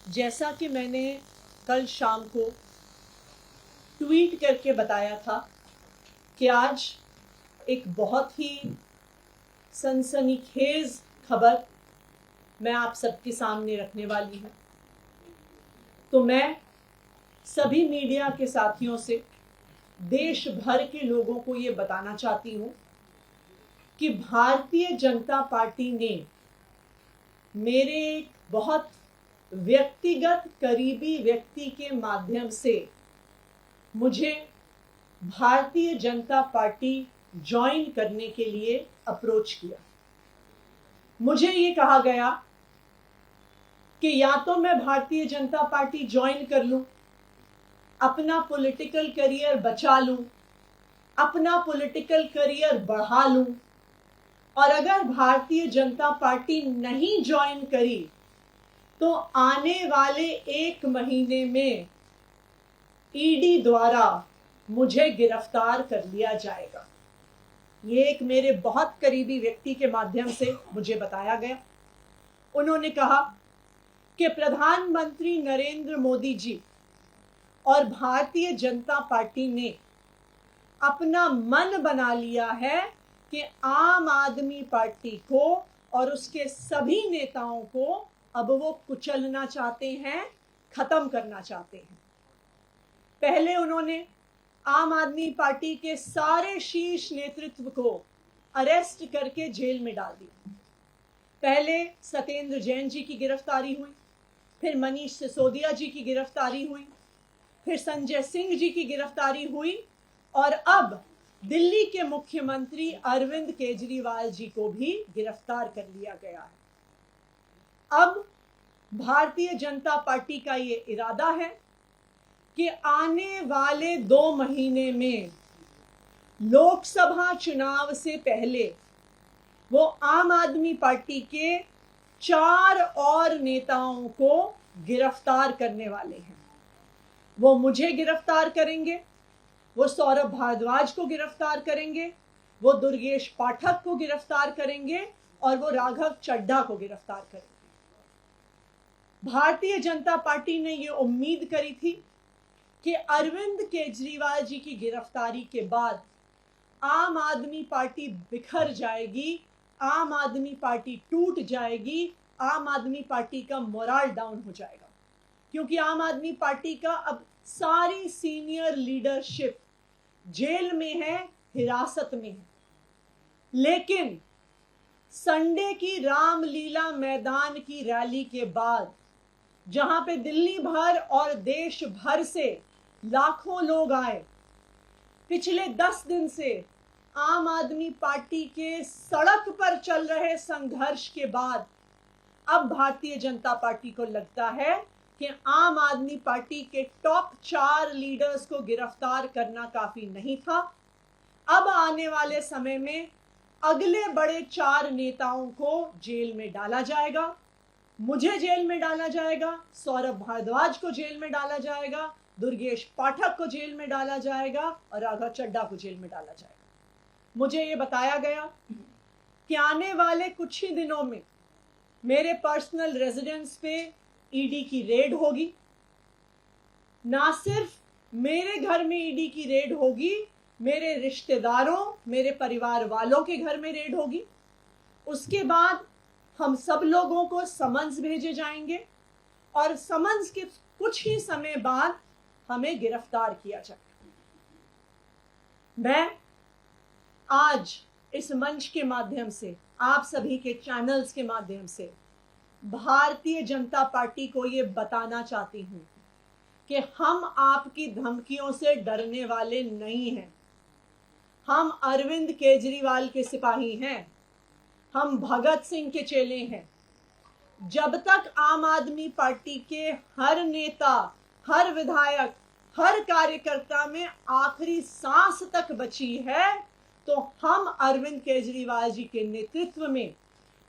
जैसा कि मैंने कल शाम को ट्वीट करके बताया था कि आज एक बहुत ही सनसनीखेज खबर मैं आप सबके सामने रखने वाली हूँ। तो मैं सभी मीडिया के साथियों से, देश भर के लोगों को ये बताना चाहती हूँ कि भारतीय जनता पार्टी ने मेरे एक बहुत व्यक्तिगत करीबी व्यक्ति के माध्यम से मुझे भारतीय जनता पार्टी ज्वाइन करने के लिए अप्रोच किया। मुझे ये कहा गया कि या तो मैं भारतीय जनता पार्टी ज्वाइन कर लूं, अपना पॉलिटिकल करियर बचा लूं, अपना पॉलिटिकल करियर बढ़ा लूं, और अगर भारतीय जनता पार्टी नहीं ज्वाइन करी तो आने वाले 1 महीने में ईडी द्वारा मुझे गिरफ्तार कर लिया जाएगा। ये एक मेरे बहुत करीबी व्यक्ति के माध्यम से मुझे बताया गया। उन्होंने कहा कि प्रधानमंत्री नरेंद्र मोदी जी और भारतीय जनता पार्टी ने अपना मन बना लिया है कि आम आदमी पार्टी को और उसके सभी नेताओं को अब वो कुचलना चाहते हैं, खत्म करना चाहते हैं। पहले उन्होंने आम आदमी पार्टी के सारे शीर्ष नेतृत्व को अरेस्ट करके जेल में डाल दिया। पहले सत्येंद्र जैन जी की गिरफ्तारी हुई, फिर मनीष सिसोदिया जी की गिरफ्तारी हुई, फिर संजय सिंह जी की गिरफ्तारी हुई, और अब दिल्ली के मुख्यमंत्री अरविंद केजरीवाल जी को भी गिरफ्तार कर लिया गया है। अब भारतीय जनता पार्टी का ये इरादा है कि आने वाले 2 महीने में लोकसभा चुनाव से पहले वो आम आदमी पार्टी के 4 और नेताओं को गिरफ्तार करने वाले हैं। वो मुझे गिरफ्तार करेंगे, वो सौरभ भारद्वाज को गिरफ्तार करेंगे, वो दुर्गेश पाठक को गिरफ्तार करेंगे, और वो राघव चड्ढा को गिरफ्तार करेंगे। भारतीय जनता पार्टी ने ये उम्मीद करी थी कि अरविंद केजरीवाल जी की गिरफ्तारी के बाद आम आदमी पार्टी बिखर जाएगी, आम आदमी पार्टी टूट जाएगी, आम आदमी पार्टी का मोरल डाउन हो जाएगा, क्योंकि आम आदमी पार्टी का अब सारी सीनियर लीडरशिप जेल में है, हिरासत में है। लेकिन संडे की रामलीला मैदान की रैली के बाद, जहां पे दिल्ली भर और देश भर से लाखों लोग आए, पिछले 10 दिन से आम आदमी पार्टी के सड़क पर चल रहे संघर्ष के बाद अब भारतीय जनता पार्टी को लगता है कि आम आदमी पार्टी के टॉप 4 लीडर्स को गिरफ्तार करना काफी नहीं था। अब आने वाले समय में अगले बड़े 4 नेताओं को जेल में डाला जाएगा। मुझे जेल में डाला जाएगा, सौरभ भारद्वाज को जेल में डाला जाएगा, दुर्गेश पाठक को जेल में डाला जाएगा, और राघव चड्ढा को जेल में डाला जाएगा। मुझे ये बताया गया कि आने वाले कुछ ही दिनों में मेरे पर्सनल रेजिडेंस पे ईडी की रेड होगी। ना सिर्फ मेरे घर में ईडी की रेड होगी, मेरे रिश्तेदारों, मेरे परिवार वालों के घर में रेड होगी। उसके बाद हम सब लोगों को समन्स भेजे जाएंगे, और समन्स के कुछ ही समय बाद हमें गिरफ्तार किया जाएगा। मैं आज इस मंच के माध्यम से, आप सभी के चैनल्स के माध्यम से भारतीय जनता पार्टी को ये बताना चाहती हूं कि हम आपकी धमकियों से डरने वाले नहीं हैं। हम अरविंद केजरीवाल के सिपाही हैं, हम भगत सिंह के चेले हैं। जब तक आम आदमी पार्टी के हर नेता, हर विधायक, हर कार्यकर्ता में आखिरी सांस तक बची है, तो हम अरविंद केजरीवाल जी के नेतृत्व में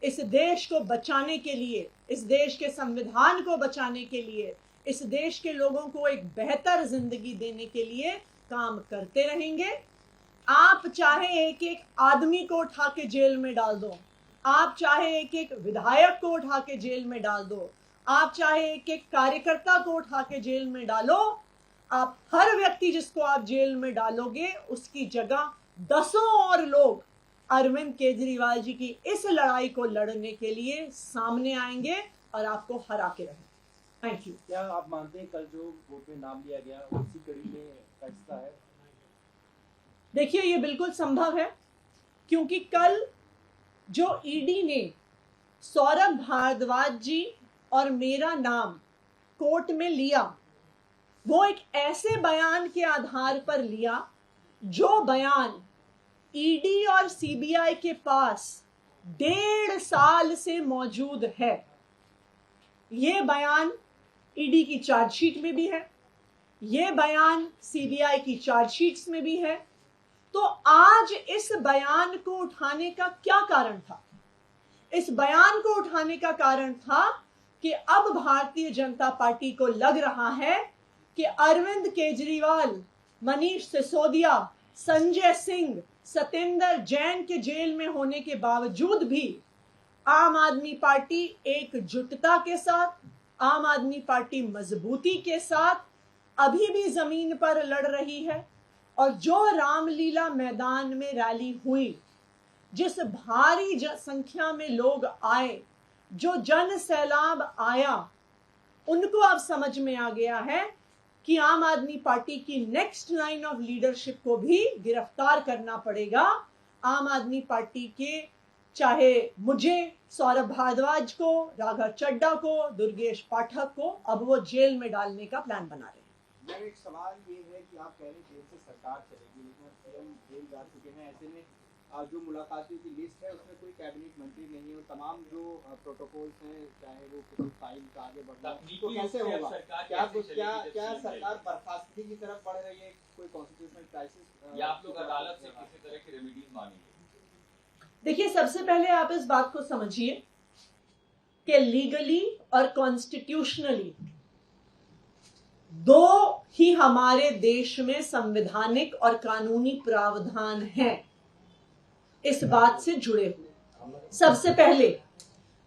इस देश को बचाने के लिए, इस देश के संविधान को बचाने के लिए, इस देश के लोगों को एक बेहतर जिंदगी देने के लिए काम करते रहेंगे। आप चाहे एक एक आदमी को उठा के जेल में डाल दो, आप चाहे एक एक विधायक को उठा के जेल में डाल दो, आप चाहे एक एक कार्यकर्ता को उठा के जेल में डालो, आप हर व्यक्ति जिसको आप जेल में डालोगे उसकी जगह दसों और लोग अरविंद केजरीवाल जी की इस लड़ाई को लड़ने के लिए सामने आएंगे और आपको हरा के रहेंगे। Thank you. क्या आप मानते हैं कल जो वोट में नाम लिया गया उसी कड़ी में फैसला है? देखिए, ये बिल्कुल संभव है, क्योंकि कल जो ईडी ने सौरभ भारद्वाज जी और मेरा नाम कोर्ट में लिया, वो एक ऐसे बयान के आधार पर लिया जो बयान ईडी और सीबीआई के पास 1.5 साल से मौजूद है। ये बयान ईडी की चार्जशीट में भी है, ये बयान सीबीआई की चार्जशीट्स में भी है। तो आज इस बयान को उठाने का क्या कारण था? इस बयान को उठाने का कारण था कि अब भारतीय जनता पार्टी को लग रहा है कि अरविंद केजरीवाल, मनीष सिसोदिया, संजय सिंह, सत्येंद्र जैन के जेल में होने के बावजूद भी आम आदमी पार्टी एकजुटता के साथ, आम आदमी पार्टी मजबूती के साथ अभी भी जमीन पर लड़ रही है। और जो रामलीला मैदान में रैली हुई, जिस भारी संख्या में लोग आए, जो जन सैलाब आया, उनको अब समझ में आ गया है कि आम आदमी पार्टी की नेक्स्ट लाइन ऑफ लीडरशिप को भी गिरफ्तार करना पड़ेगा। आम आदमी पार्टी के, चाहे मुझे, सौरभ भारद्वाज को, राघव चड्ढा को, दुर्गेश पाठक को, अब वो जेल में डालने का प्लान बना रहे हैं। मेरा एक सवाल ये है कि आप कह रहे हैं जेल से सरकार चलेगी, लेकिन सीएम जेल जा चुके हैं। ऐसे में जो मुलाकातों की लिस्ट है उसमें कोई कैबिनेट मंत्री नहीं है और तमाम जो प्रोटोकॉल्स हैं, चाहे वो किसी फाइल का आगे बढ़ना, तो कैसे होगा? क्या सरकार बर्खास्तगी की तरफ बढ़ रही है? कोई कॉन्स्टिट्यूशनल क्राइसिस या आप लोग अदालत से किसी तरह की रेमेडीज मांगेंगे? देखिए, सबसे पहले आप इस बात को समझिए कि लीगली और कॉन्स्टिट्यूशनली दो ही हमारे देश में संवैधानिक और कानूनी प्रावधान हैं इस बात से जुड़े हुए। सबसे पहले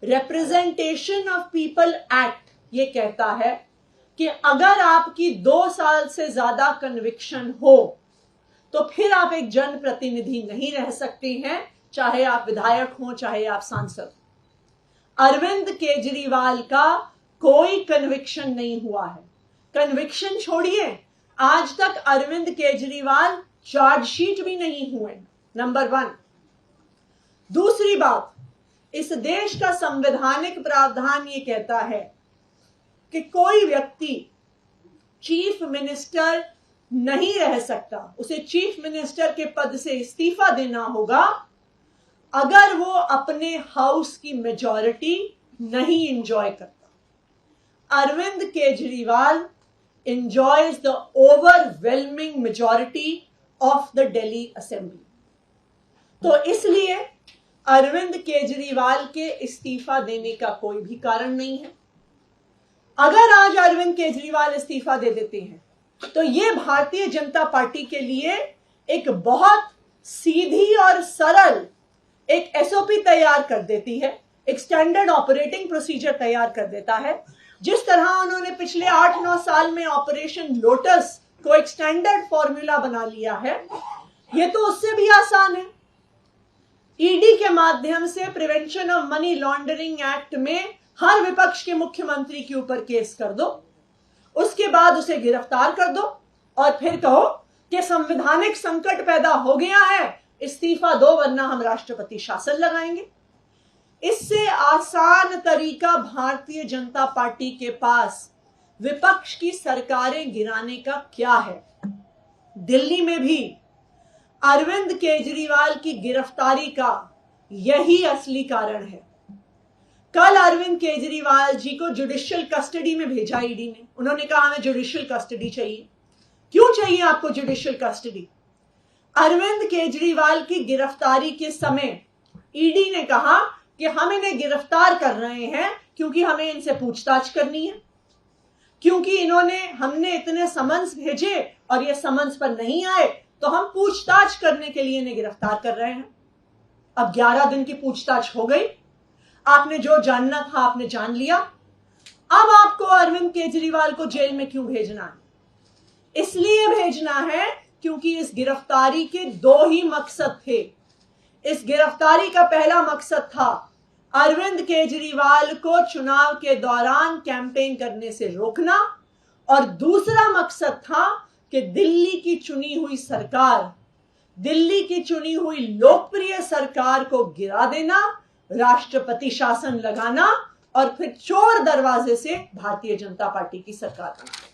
रिप्रेजेंटेशन ऑफ पीपल एक्ट ये कहता है कि अगर आपकी 2 साल से ज्यादा कन्विक्शन हो तो फिर आप एक जनप्रतिनिधि नहीं रह सकते हैं, चाहे आप विधायक हो, चाहे आप सांसद। अरविंद केजरीवाल का कोई कन्विक्शन नहीं हुआ है। कन्विक्शन छोड़िए, आज तक अरविंद केजरीवाल चार्जशीट भी नहीं हुए, नंबर 1। दूसरी बात, इस देश का संवैधानिक प्रावधान ये कहता है कि कोई व्यक्ति चीफ मिनिस्टर नहीं रह सकता, उसे चीफ मिनिस्टर के पद से इस्तीफा देना होगा अगर वो अपने हाउस की मेजॉरिटी नहीं एंजॉय करता। Arvind Kejriwal enjoys the overwhelming majority of the Delhi Assembly. तो इसलिए अरविंद केजरीवाल के इस्तीफा देने का कोई भी कारण नहीं है। अगर आज अरविंद केजरीवाल इस्तीफा दे देते हैं तो ये भारतीय जनता पार्टी के लिए एक बहुत सीधी और सरल एक एसओपी तैयार कर देती है, एक स्टैंडर्ड ऑपरेटिंग प्रोसीजर तैयार कर देता है। जिस तरह उन्होंने पिछले 8-9 साल में ऑपरेशन लोटस को एक स्टैंडर्ड फॉर्मूला बना लिया है, ये तो उससे भी आसान है। ईडी के माध्यम से prevention of money laundering act में हर विपक्ष के मुख्यमंत्री के ऊपर केस कर दो, उसके बाद उसे गिरफ्तार कर दो और फिर कहो कि संवैधानिक संकट पैदा हो गया है, इस्तीफा दो वरना हम राष्ट्रपति शासन लगाएंगे। इससे आसान तरीका भारतीय जनता पार्टी के पास विपक्ष की सरकारें गिराने का क्या है? दिल्ली में भी अरविंद केजरीवाल की गिरफ्तारी का यही असली कारण है। कल अरविंद केजरीवाल जी को जुडिशियल कस्टडी में भेजा ईडी ने। उन्होंने कहा हमें जुडिशियल कस्टडी चाहिए। क्यों चाहिए आपको जुडिशियल कस्टडी? अरविंद केजरीवाल की गिरफ्तारी के समय ईडी ने कहा कि हम इन्हें गिरफ्तार कर रहे हैं क्योंकि हमें इनसे पूछताछ करनी है, क्योंकि हमने इतने समन्स भेजे और ये समन्स पर नहीं आए तो हम पूछताछ करने के लिए इन्हें गिरफ्तार कर रहे हैं। अब 11 दिन की पूछताछ हो गई, आपने जो जानना था आपने जान लिया। अब आपको अरविंद केजरीवाल को जेल में क्यों भेजना है? इसलिए भेजना है क्योंकि इस गिरफ्तारी के दो ही मकसद थे। इस गिरफ्तारी का पहला मकसद था अरविंद केजरीवाल को चुनाव के दौरान कैंपेन करने से रोकना, और दूसरा मकसद था कि दिल्ली की चुनी हुई सरकार, दिल्ली की चुनी हुई लोकप्रिय सरकार को गिरा देना, राष्ट्रपति शासन लगाना और फिर चोर दरवाजे से भारतीय जनता पार्टी की सरकार बनाना।